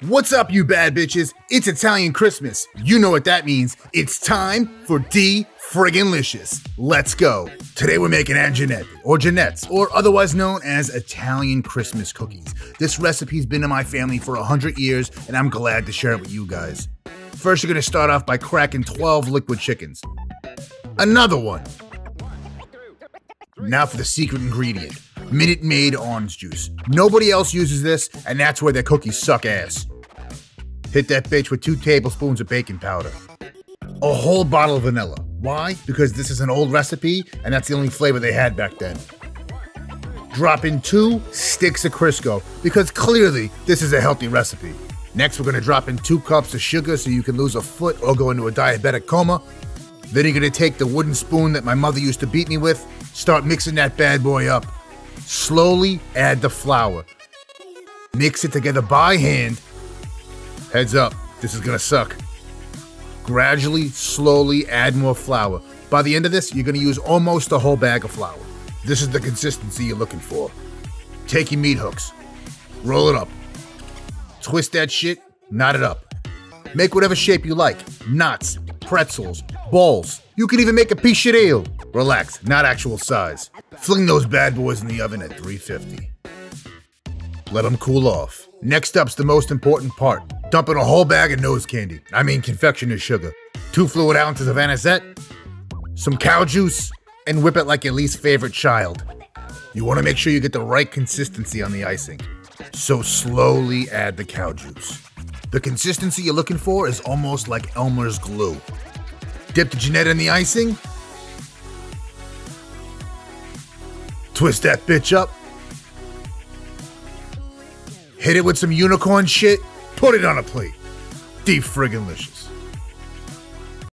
What's up, you bad bitches? It's Italian Christmas. You know what that means. It's time for De-Freggin-Licious. Let's go. Today we're making Anginetti, or Jeanettes, or otherwise known as Italian Christmas cookies. This recipe's been in my family for 100 years, and I'm glad to share it with you guys. First, you're gonna start off by cracking 12 liquid chickens. Another one. Now for the secret ingredient. Minute Maid orange juice. Nobody else uses this, and that's where their cookies suck ass. Hit that bitch with 2 tablespoons of baking powder. A whole bottle of vanilla. Why? Because this is an old recipe, and that's the only flavor they had back then. Drop in 2 sticks of Crisco, because clearly this is a healthy recipe. Next, we're gonna drop in 2 cups of sugar so you can lose a foot or go into a diabetic coma. Then you're gonna take the wooden spoon that my mother used to beat me with, start mixing that bad boy up. Slowly add the flour. Mix it together by hand. Heads up, this is gonna suck. Gradually, slowly add more flour. By the end of this, you're gonna use almost a whole bag of flour. This is the consistency you're looking for. Take your meat hooks, roll it up. Twist that shit, knot it up. Make whatever shape you like. Knots, pretzels, balls. You can even make a pichireo. Relax, not actual size. Fling those bad boys in the oven at 350. Let them cool off. Next up's the most important part. Dump in a whole bag of nose candy. I mean confectioner's sugar. 2 fluid ounces of anisette, some cow juice, and whip it like your least favorite child. You want to make sure you get the right consistency on the icing. So slowly add the cow juice. The consistency you're looking for is almost like Elmer's glue. Dip the Jeanette in the icing. Twist that bitch up. Hit it with some unicorn shit. Put it on a plate. De-Freggin-Licious.